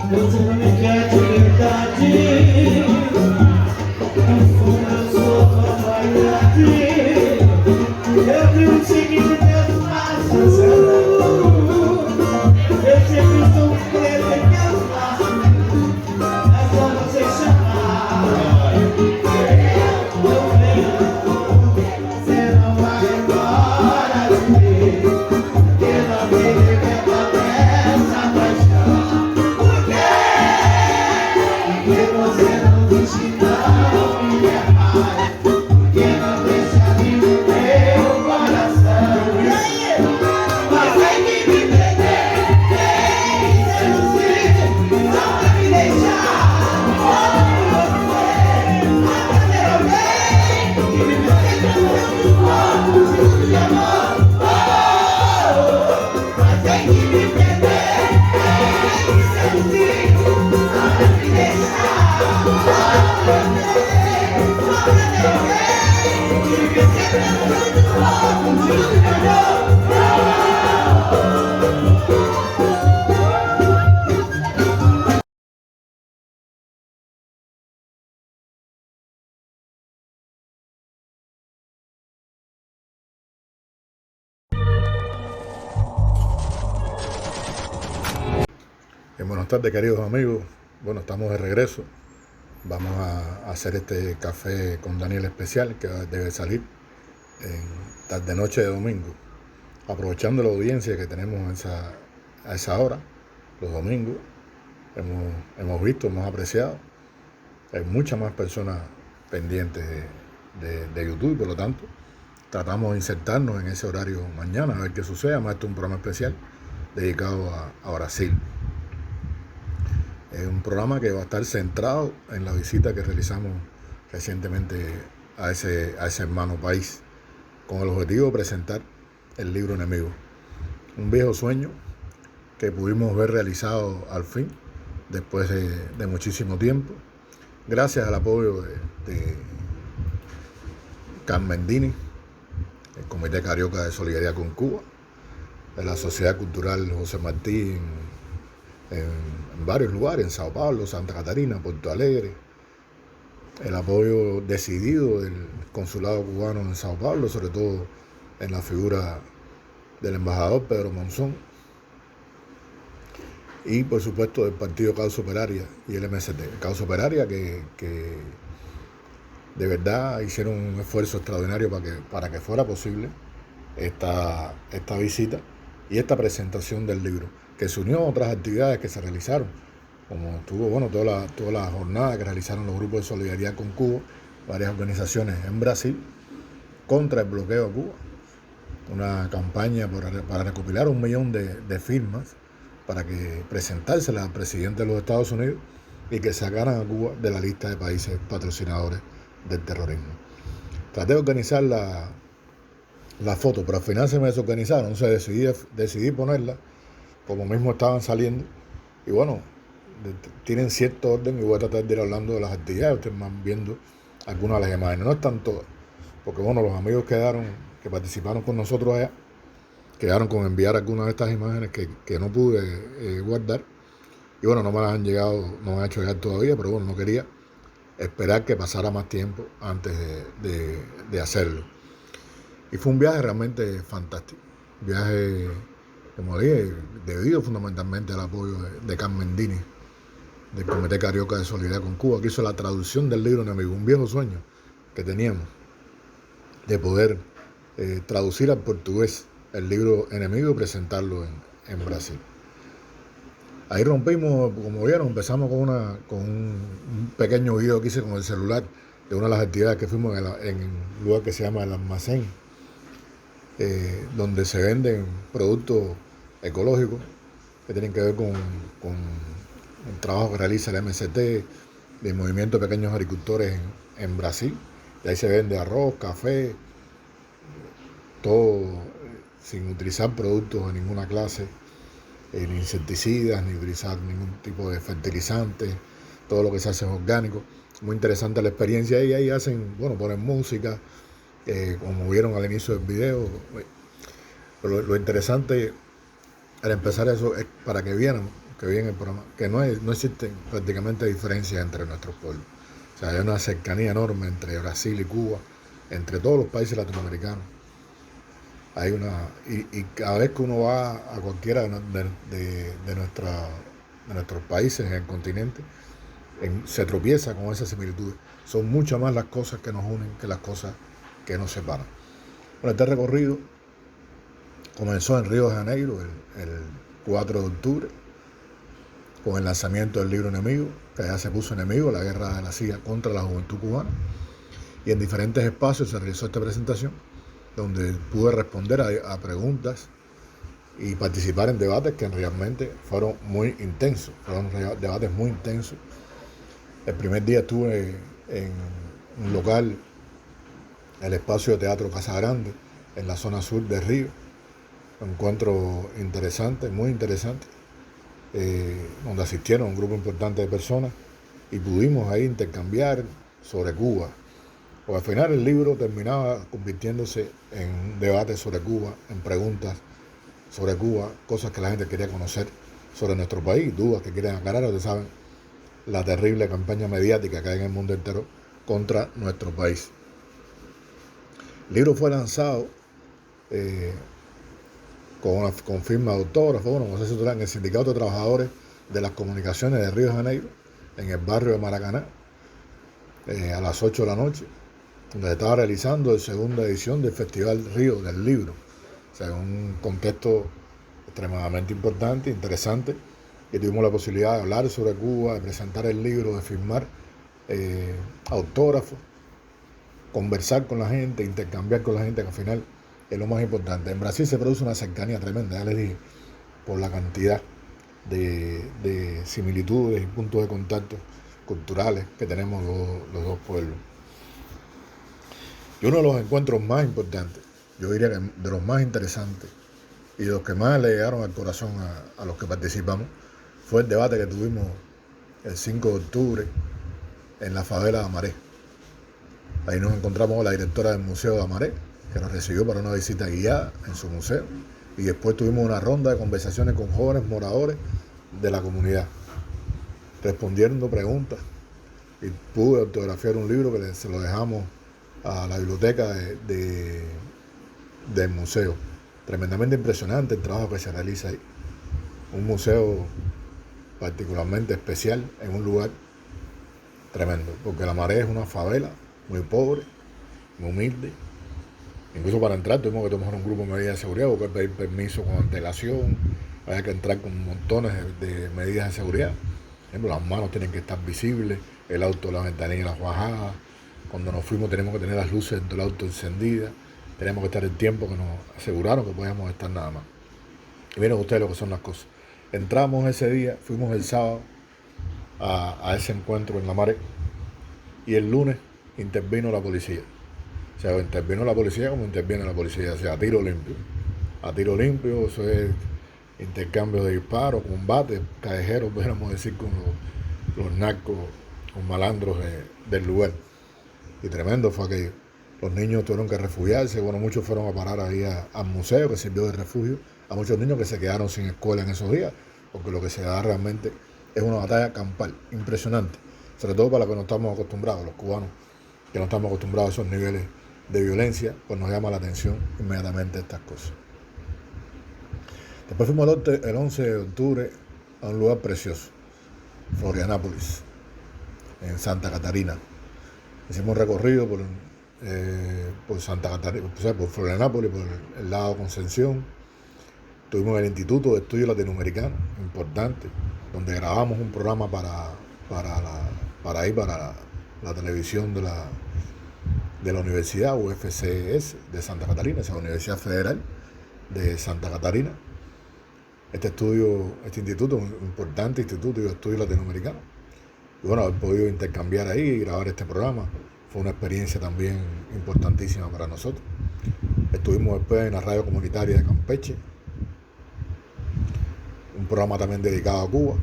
Eu sou uma mulher de verdade. Eu sou uma vaidade. Eu vivo seguindo meus passos. Eu sempre estou preso em meus passos. É só você chamar. Eu venho. Você não vai embora de mim. Porque não me liberta dessa paixão. Porque você não diz que não me quer mais. Porque não deixa de no meu coração. Mas tem que me prender, tem que seduzir, só pra me deixar com você. Pra fazer alguém que me prenda no corpo, juro de amor. Mas tem que me prender, tem que seduzir, só pra me deixar com você. Só pra ter alguém que me prenda no corpo, juro de amor. Buenas tardes, queridos amigos. Bueno, estamos de regreso. Vamos a hacer este café con Daniel especial que debe salir en tarde-noche de domingo. Aprovechando la audiencia que tenemos a esa hora, los domingos, hemos visto, hemos apreciado. Hay muchas más personas pendientes de YouTube, por lo tanto, tratamos de insertarnos en ese horario mañana, a ver qué sucede. Además, este es un programa especial dedicado a Brasil. Es un programa que va a estar centrado en la visita que realizamos recientemente a ese hermano país, con el objetivo de presentar el libro Enemigo. Un viejo sueño que pudimos ver realizado al fin, después de muchísimo tiempo, gracias al apoyo de Carmen Dini, el Comité Carioca de Solidaridad con Cuba, de la Sociedad Cultural José Martí en varios lugares, en Sao Paulo, Santa Catarina, Porto Alegre, el apoyo decidido del consulado cubano en Sao Paulo, sobre todo en la figura del embajador Pedro Monzón, y por supuesto del partido Causa Operaria y el MST. Causa Operaria que de verdad hicieron un esfuerzo extraordinario para que fuera posible esta visita y esta presentación del libro, que se unió a otras actividades que se realizaron, como tuvo toda la jornada que realizaron los grupos de solidaridad con Cuba, varias organizaciones en Brasil, contra el bloqueo a Cuba, una campaña para recopilar 1 millón de firmas para que presentárselas al presidente de los Estados Unidos y que sacaran a Cuba de la lista de países patrocinadores del terrorismo. Traté de organizar la foto, pero al final se me desorganizaron, decidí ponerla como mismo estaban saliendo, y bueno, tienen cierto orden y voy a tratar de ir hablando de las actividades, ustedes van viendo algunas de las imágenes, no están todas, porque bueno, los amigos que participaron con nosotros allá, quedaron con enviar algunas de estas imágenes que no pude guardar, y bueno, no me las han hecho llegar todavía, pero bueno, no quería esperar que pasara más tiempo antes de hacerlo. Y fue un viaje realmente fantástico, un viaje, como dije, debido fundamentalmente al apoyo de Carmen Dini, del Comité Carioca de Solidaridad con Cuba, que hizo la traducción del libro Enemigo, un viejo sueño que teníamos de poder traducir al portugués el libro Enemigo y presentarlo en Brasil. Ahí rompimos, como vieron, empezamos con un pequeño video que hice con el celular de una de las actividades que fuimos en un lugar que se llama El Almacén, donde se venden productos ecológicos que tienen que ver con el trabajo que realiza el MST, del Movimiento de Pequeños Agricultores en Brasil. Y ahí se vende arroz, café, todo sin utilizar productos de ninguna clase, ni insecticidas, ni utilizar ningún tipo de fertilizantes, todo lo que se hace es orgánico. Muy interesante la experiencia y ahí ponen música, como vieron al inicio del video. Pero lo interesante al empezar eso es para que vieran que vi en el programa, que no existen prácticamente diferencias entre nuestros pueblos. O sea, hay una cercanía enorme entre Brasil y Cuba, entre todos los países latinoamericanos. Hay y cada vez que uno va a cualquiera de nuestros países en el continente, se tropieza con esas similitudes. Son muchas más las cosas que nos unen que las cosas que nos separan. Bueno, este recorrido comenzó en Río de Janeiro el 4 de octubre con el lanzamiento del libro Enemigo, que ya se puso Enemigo, la guerra de la CIA contra la juventud cubana, y en diferentes espacios se realizó esta presentación donde pude responder a preguntas y participar en debates que realmente fueron muy intensos, fueron debates muy intensos. El primer día estuve en un local, el espacio de Teatro Casa Grande, en la zona sur de Río, un encuentro interesante, muy interesante, donde asistieron un grupo importante de personas y pudimos ahí intercambiar sobre Cuba. Porque al final el libro terminaba convirtiéndose en un debate sobre Cuba, en preguntas sobre Cuba, cosas que la gente quería conocer sobre nuestro país, dudas que quieren aclarar. Ustedes saben la terrible campaña mediática que hay en el mundo entero contra nuestro país. El libro fue lanzado con firma de autógrafo, bueno, no sé si en el Sindicato de Trabajadores de las Comunicaciones de Río de Janeiro, en el barrio de Maracaná, a las 8 de la noche, donde se estaba realizando la segunda edición del Festival Río del Libro. O sea, un contexto extremadamente importante, interesante, y tuvimos la posibilidad de hablar sobre Cuba, de presentar el libro, de firmar autógrafos, conversar con la gente, intercambiar con la gente, que al final es lo más importante. En Brasil se produce una cercanía tremenda, ya les dije, por la cantidad de similitudes y puntos de contacto culturales que tenemos los dos pueblos. Y uno de los encuentros más importantes, yo diría que de los más interesantes y de los que más le llegaron al corazón a los que participamos, fue el debate que tuvimos el 5 de octubre en la favela de Amaré. Ahí nos encontramos con la directora del Museo de Amaré, que nos recibió para una visita guiada en su museo, y después tuvimos una ronda de conversaciones con jóvenes moradores de la comunidad, respondiendo preguntas, y pude autografiar un libro que se lo dejamos a la biblioteca del museo. Tremendamente impresionante el trabajo que se realiza ahí. Un museo particularmente especial en un lugar tremendo, porque la Amaré es una favela muy pobre, muy humilde. Incluso para entrar tuvimos que tomar un grupo de medidas de seguridad, porque pedir permiso con antelación, había que entrar con montones de medidas de seguridad. Por ejemplo, las manos tienen que estar visibles, el auto, la ventanilla, las bajadas. Cuando nos fuimos tenemos que tener las luces dentro del auto encendidas, tenemos que estar el tiempo que nos aseguraron que podíamos estar nada más. Y miren ustedes lo que son las cosas. Entramos ese día, fuimos el sábado a ese encuentro en la Amaré, y el lunes intervino la policía. O sea, intervino la policía como interviene la policía, o sea, a tiro limpio. A tiro limpio, eso es intercambio de disparos, combate, callejeros, podríamos decir, con los narcos, los malandros del lugar. Y tremendo fue aquello. Los niños tuvieron que refugiarse, bueno, muchos fueron a parar ahí al museo que sirvió de refugio, a muchos niños que se quedaron sin escuela en esos días, porque lo que se da realmente es una batalla campal, impresionante, sobre todo para los que no estamos acostumbrados, los cubanos, que no estamos acostumbrados a esos niveles de violencia, pues nos llama la atención inmediatamente estas cosas. Después fuimos el 11 de octubre a un lugar precioso, Florianápolis, en Santa Catarina. Hicimos un recorrido por Santa Catarina, o sea, por Florianápolis, por el lado Concepción. Tuvimos el Instituto de Estudios Latinoamericanos, importante, donde grabamos un programa para la televisión de la Universidad UFCS de Santa Catarina, esa Universidad Federal de Santa Catarina. Este instituto, un importante instituto de estudios latinoamericanos. Y bueno, haber podido intercambiar ahí y grabar este programa fue una experiencia también importantísima para nosotros. Estuvimos después en la radio comunitaria de Campeche, un programa también dedicado a Cuba.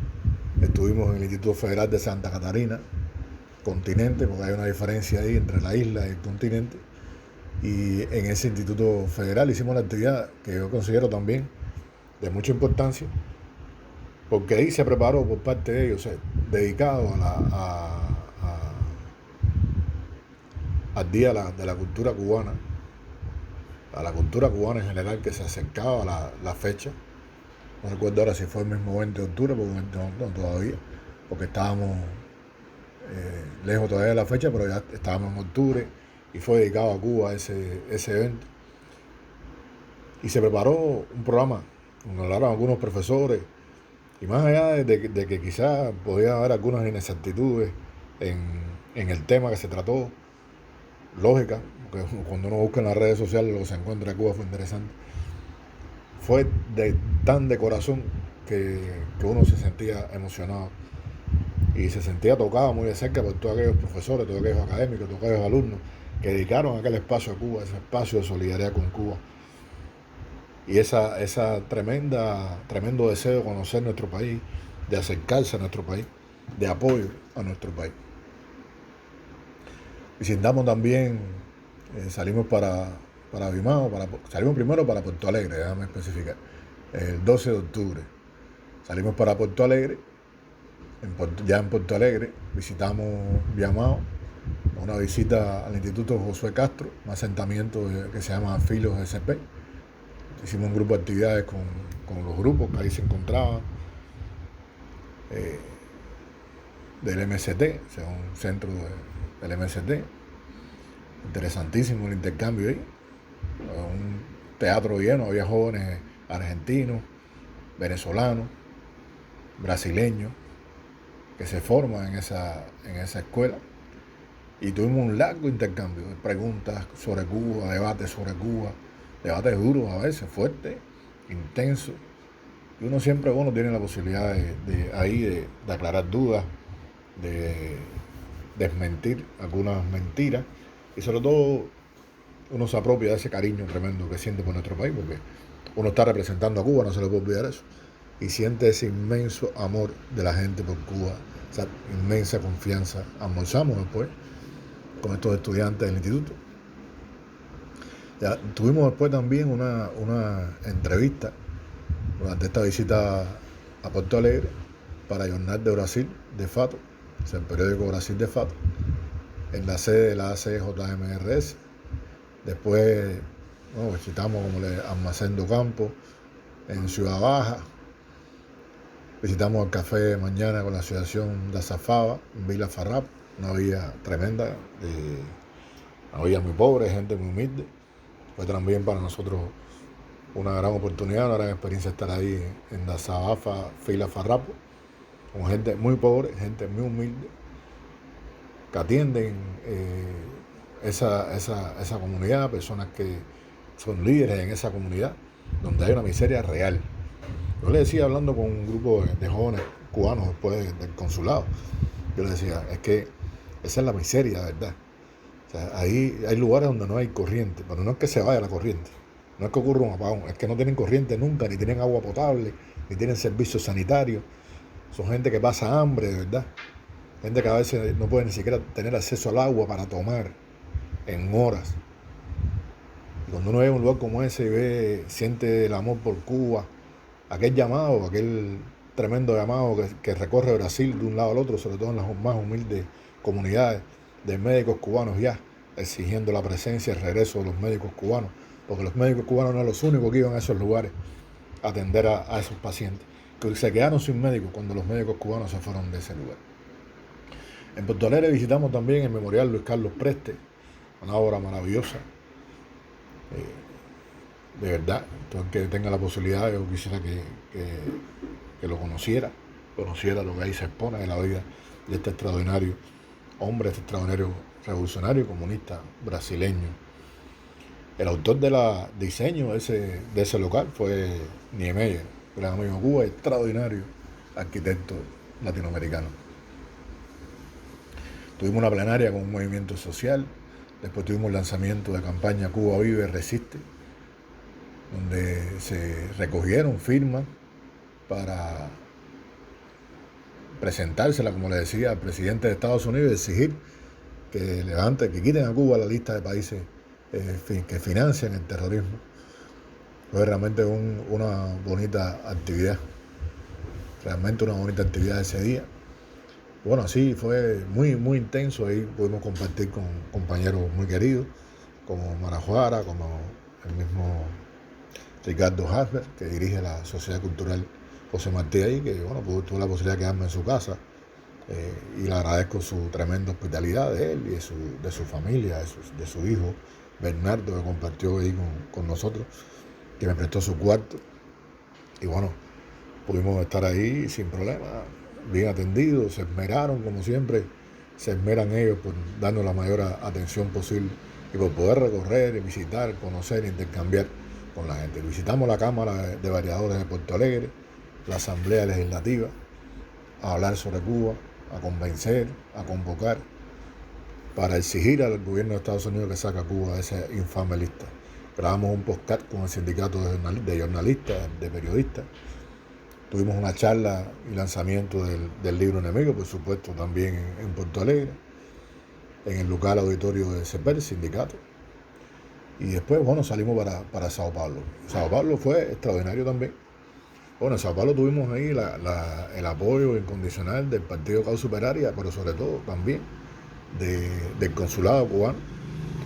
Estuvimos en el Instituto Federal de Santa Catarina, continente, porque hay una diferencia ahí entre la isla y el continente. Y en ese Instituto Federal hicimos una actividad que yo considero también de mucha importancia, porque ahí se preparó por parte de ellos, dedicado al día de la cultura cubana, a la cultura cubana en general, que se acercaba a la fecha. No recuerdo ahora si fue el mismo 20 de octubre, porque no todavía, porque estábamos lejos todavía de la fecha, pero ya estábamos en octubre y fue dedicado a Cuba ese evento. Y se preparó un programa donde hablaron algunos profesores, y más allá de que quizás podía haber algunas inexactitudes en el tema que se trató, lógica, porque cuando uno busca en las redes sociales lo que se encuentra en Cuba fue interesante, fue tan de corazón que uno se sentía emocionado y se sentía tocado muy de cerca por todos aquellos profesores, todos aquellos académicos, todos aquellos alumnos que dedicaron aquel espacio a Cuba, ese espacio de solidaridad con Cuba. Y esa tremendo deseo de conocer nuestro país, de acercarse a nuestro país, de apoyo a nuestro país. Visitamos también, salimos para Vimao, salimos primero para Puerto Alegre, déjame especificar, el 12 de octubre. Salimos para Puerto Alegre, ya en Puerto Alegre visitamos Vimao, una visita al Instituto Josué Castro, un asentamiento que se llama Filos SP. Hicimos un grupo de actividades con los grupos que ahí se encontraban, del MST, o sea, un centro del MST. Interesantísimo el intercambio ahí. Un teatro lleno, había jóvenes argentinos, venezolanos, brasileños, que se forman en esa escuela. Y tuvimos un largo intercambio de preguntas sobre Cuba, debates sobre Cuba, debates duros a veces, fuertes, intensos. Y uno siempre, tiene la posibilidad de aclarar dudas, de desmentir algunas mentiras, y sobre todo uno se apropia de ese cariño tremendo que siente por nuestro país, porque uno está representando a Cuba, no se le puede olvidar eso, y siente ese inmenso amor de la gente por Cuba, esa inmensa confianza. Almorzamos después con estos estudiantes del instituto. Ya, tuvimos después también una entrevista durante esta visita a Puerto Alegre para el Jornal de Brasil de Fato, o sea, el periódico Brasil de Fato, en la sede de la ACJMRS. Después visitamos como el Almacén do Campo en Ciudad Baja. Visitamos el Café Mañana con la Asociación de Azafaba en Vila Farrap, una villa tremenda, una villa muy pobre, gente muy humilde. Fue también para nosotros una gran oportunidad, una gran experiencia estar ahí en la Zabafa, Vila Farrap, con gente muy pobre, gente muy humilde, que atienden esa comunidad, personas que son líderes en esa comunidad, donde hay una miseria real. Yo le decía, hablando con un grupo de jóvenes cubanos después del consulado, yo le decía, es que esa es la miseria, ¿verdad? O sea, ahí hay lugares donde no hay corriente, pero no es que se vaya la corriente, no es que ocurra un apagón, es que no tienen corriente nunca, ni tienen agua potable, ni tienen servicios sanitarios. Son gente que pasa hambre, de verdad. Gente que a veces no puede ni siquiera tener acceso al agua para tomar en horas. Y cuando uno ve un lugar como ese y siente el amor por Cuba, aquel llamado, aquel tremendo llamado que recorre Brasil de un lado al otro, sobre todo en las más humildes comunidades de médicos cubanos ya, exigiendo la presencia y el regreso de los médicos cubanos, porque los médicos cubanos no eran los únicos que iban a esos lugares a atender a esos pacientes, que se quedaron sin médicos cuando los médicos cubanos se fueron de ese lugar. En Puerto Alegre visitamos también el Memorial Luis Carlos Preste, una obra maravillosa, de verdad. Todo el que tenga la posibilidad, yo quisiera que lo conociera lo que ahí se expone de la vida de este extraordinario hombre, este extraordinario revolucionario comunista brasileño. El autor del diseño de ese local fue Niemeyer, gran amigo de Cuba, extraordinario arquitecto latinoamericano. Tuvimos una plenaria con un movimiento social, después tuvimos el lanzamiento de campaña Cuba Vive Resiste, donde se recogieron firmas para presentársela, como le decía, al presidente de Estados Unidos y exigir que quiten a Cuba la lista de países que financian el terrorismo. Fue realmente una bonita actividad. Realmente una bonita actividad ese día. Bueno, sí, fue muy, muy intenso. Ahí pudimos compartir con compañeros muy queridos, como Marajuara, como el mismo Ricardo Hasber, que dirige la Sociedad Cultural José Martí ahí, que bueno, tuve la posibilidad de quedarme en su casa. Y le agradezco su tremenda hospitalidad de él y de su familia, de su hijo Bernardo, que compartió ahí con nosotros, que me prestó su cuarto. Y bueno, pudimos estar ahí sin problema, bien atendidos, se esmeraron como siempre, se esmeran ellos por darnos la mayor atención posible y por poder recorrer, visitar, conocer, intercambiar con la gente. Visitamos la Cámara de Variadores de Puerto Alegre, la Asamblea Legislativa, a hablar sobre Cuba, a convencer, a convocar, para exigir al gobierno de Estados Unidos que saque a Cuba de esa infame lista. Grabamos un podcast con el sindicato de jornalistas, de periodistas. Tuvimos una charla y lanzamiento del libro Enemigo, por supuesto, también en Puerto Alegre, en el local auditorio de CEPER, sindicato. Y después, bueno, salimos para Sao Paulo. Sao Paulo fue extraordinario también. Bueno, en Sao Paulo tuvimos ahí el apoyo incondicional del Partido Causa Operaria, pero sobre todo también del consulado cubano,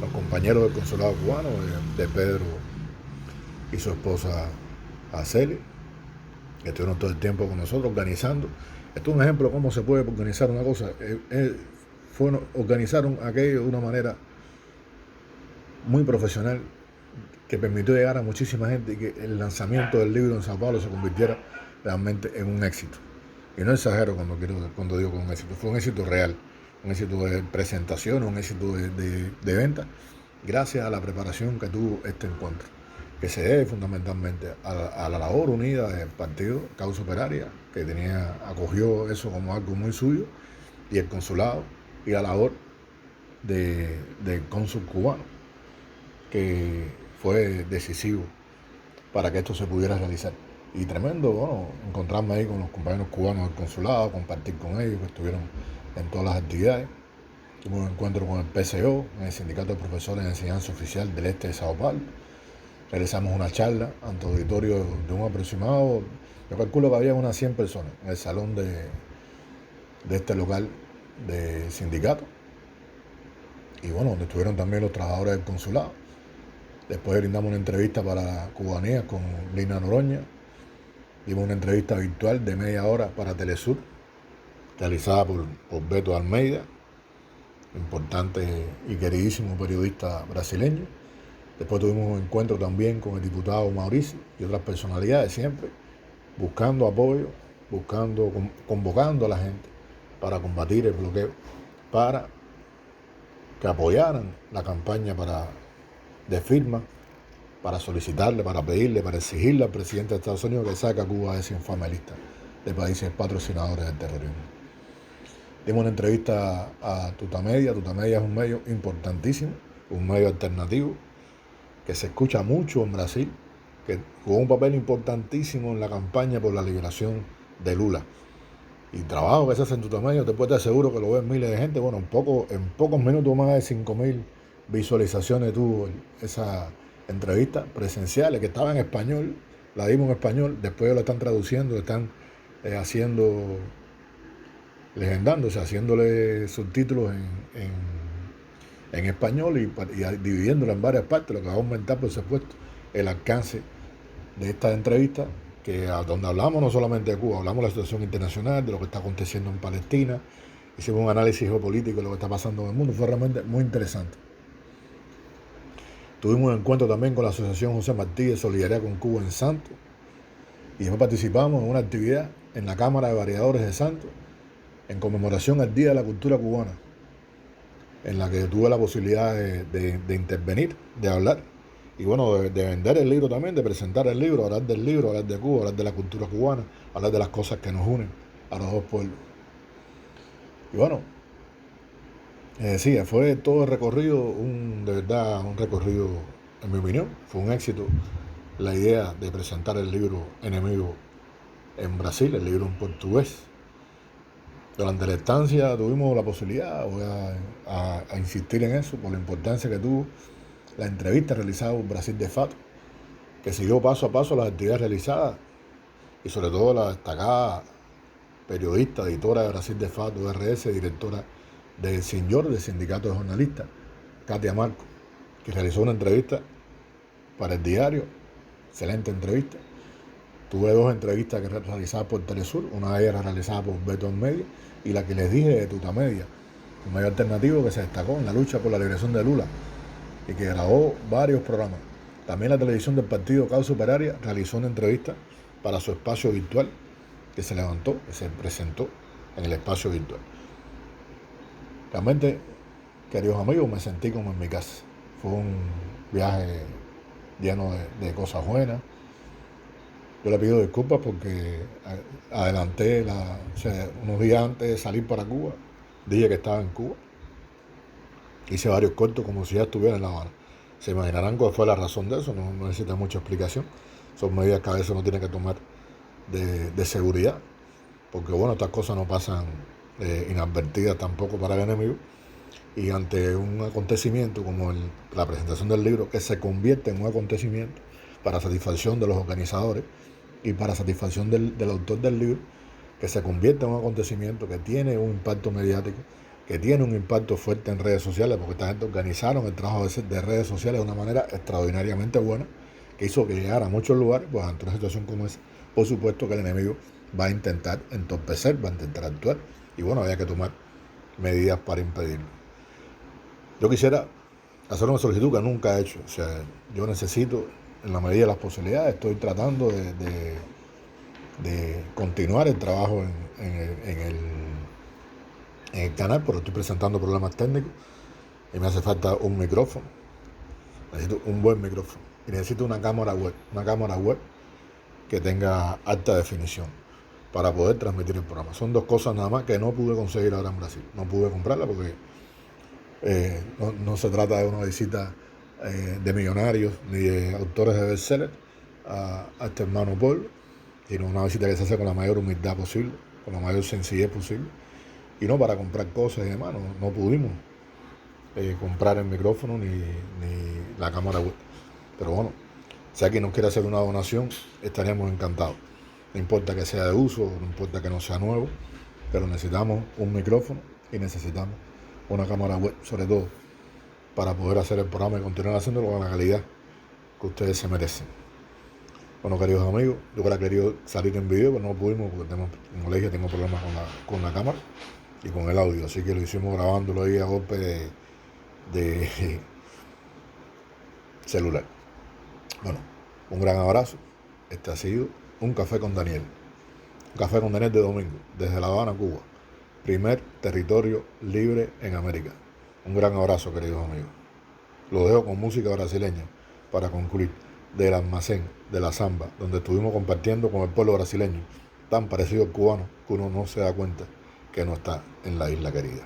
los compañeros del consulado cubano, de Pedro y su esposa Aceli, que estuvieron todo el tiempo con nosotros organizando. Esto es un ejemplo de cómo se puede organizar una cosa. Organizaron aquello de una manera muy profesional, que permitió llegar a muchísima gente y que el lanzamiento del libro en Sao Paulo se convirtiera realmente en un éxito. Y no exagero cuando digo que un éxito, fue un éxito real, un éxito de presentación, un éxito de venta, gracias a la preparación que tuvo este encuentro, que se debe fundamentalmente a la labor unida del Partido Causa Operaria, que acogió eso como algo muy suyo, y el consulado, y la labor del cónsul cubano, que fue decisivo para que esto se pudiera realizar. Y tremendo, bueno, encontrarme ahí con los compañeros cubanos del consulado, compartir con ellos, que estuvieron en todas las actividades. Tuvimos un encuentro con el PCO, en el Sindicato de Profesores de Enseñanza Oficial del Este de Sao Paulo. Realizamos una charla ante auditorio de un aproximado, yo calculo que había unas 100 personas en el salón de este local de sindicato. Y bueno, donde estuvieron también los trabajadores del consulado. Después brindamos una entrevista para Cubanía con Lina Noroña. Dimos una entrevista virtual de media hora para Telesur, realizada por Beto Almeida, importante y queridísimo periodista brasileño. Después tuvimos un encuentro también con el diputado Mauricio y otras personalidades, siempre buscando apoyo, convocando a la gente para combatir el bloqueo, para que apoyaran la campaña de firma, para solicitarle, para pedirle, para exigirle al presidente de Estados Unidos que saque a Cuba de esa infame lista de países patrocinadores del terrorismo. Dimos una entrevista a Tutamedia. Tutamedia es un medio importantísimo, un medio alternativo, que se escucha mucho en Brasil, que jugó un papel importantísimo en la campaña por la liberación de Lula. Y trabajo que se hace en Tutamedia, te puedes estar seguro que lo ven miles de gente. Bueno, en pocos minutos más de 5.000 visualizaciones tuvo esa entrevista presencial, que estaba en español, la dimos en español, después lo están traduciendo, están legendándose, haciéndole subtítulos en español y dividiéndola en varias partes, lo que va a aumentar, por supuesto, el alcance de esta entrevista, donde hablamos no solamente de Cuba, hablamos de la situación internacional, de lo que está aconteciendo en Palestina, hicimos un análisis geopolítico de lo que está pasando en el mundo, fue realmente muy interesante. Tuvimos un encuentro también con la Asociación José Martí de Solidaridad con Cuba en Santos, y después participamos en una actividad en la Cámara de Variadores de Santos, en conmemoración al Día de la Cultura Cubana, en la que tuve la posibilidad de intervenir, de hablar, y bueno, de vender el libro también, de presentar el libro, hablar del libro, hablar de Cuba, hablar de la cultura cubana, hablar de las cosas que nos unen a los dos pueblos. Y bueno, sí, fue todo el recorrido, de verdad, un recorrido, en mi opinión, fue un éxito la idea de presentar el libro Enemigo en Brasil, el libro en portugués. Durante la estancia tuvimos la posibilidad, voy a insistir en eso, por la importancia que tuvo la entrevista realizada por Brasil de Fato, que siguió paso a paso las actividades realizadas y sobre todo la destacada periodista, editora de Brasil de Fato, RS, directora de Sinyor, del Sindicato de Jornalistas, Katia Marco, que realizó una entrevista para el diario, excelente entrevista. Tuve 2 entrevistas que realizadas por Telesur, una de ellas era realizada por Beto Media, y la que les dije de Tutamedia, un medio alternativo que se destacó en la lucha por la liberación de Lula y que grabó varios programas. También la televisión del partido Causa Operaria realizó una entrevista para su espacio virtual que se levantó, que se presentó en el espacio virtual. Realmente, queridos amigos, me sentí como en mi casa. Fue un viaje lleno de cosas buenas. Yo le pido disculpas porque adelanté, unos días antes de salir para Cuba, dije que estaba en Cuba. Hice varios cortos como si ya estuviera en La Habana. Se imaginarán cuál fue la razón de eso, no necesita mucha explicación. Son medidas que a veces uno tiene que tomar de seguridad, porque bueno, estas cosas no pasan inadvertidas tampoco para el enemigo. Y ante un acontecimiento como la presentación del libro, que se convierte en un acontecimiento para satisfacción de los organizadores y para satisfacción del autor del libro, que se convierte en un acontecimiento que tiene un impacto mediático, que tiene un impacto fuerte en redes sociales, porque esta gente organizaron el trabajo de redes sociales de una manera extraordinariamente buena, que hizo que llegara a muchos lugares. Pues ante una situación como esa, por supuesto que el enemigo va a intentar entorpecer, va a intentar actuar, y bueno, había que tomar medidas para impedirlo. Yo quisiera hacer una solicitud que nunca he hecho. O sea, yo necesito, en la medida de las posibilidades, estoy tratando de continuar el trabajo en el canal, pero estoy presentando problemas técnicos y me hace falta un micrófono. Necesito un buen micrófono y necesito una cámara web que tenga alta definición para poder transmitir el programa. Son 2 cosas nada más que no pude conseguir ahora en Brasil. No pude comprarla porque no se trata de una visita de millonarios ni de autores de bestseller a este hermano pueblo, sino una visita que se hace con la mayor humildad posible, con la mayor sencillez posible, y no para comprar cosas y demás. No pudimos comprar el micrófono ni la cámara web. Pero bueno, si alguien nos quiere hacer una donación, estaríamos encantados. No importa que sea de uso, no importa que no sea nuevo, pero necesitamos un micrófono y necesitamos una cámara web, sobre todo, para poder hacer el programa y continuar haciéndolo con la calidad que ustedes se merecen. Bueno, queridos amigos, yo hubiera querido salir en video, pero no pudimos porque como les dije, tengo problemas con la cámara y con el audio, así que lo hicimos grabándolo ahí a golpe de celular. Bueno, un gran abrazo. Este ha sido Un Café con Daniel. Un Café con Daniel de domingo, desde La Habana, Cuba. Primer territorio libre en América. Un gran abrazo, queridos amigos. Lo dejo con música brasileña para concluir, del almacén de la samba, donde estuvimos compartiendo con el pueblo brasileño, tan parecido al cubano que uno no se da cuenta que no está en la isla querida.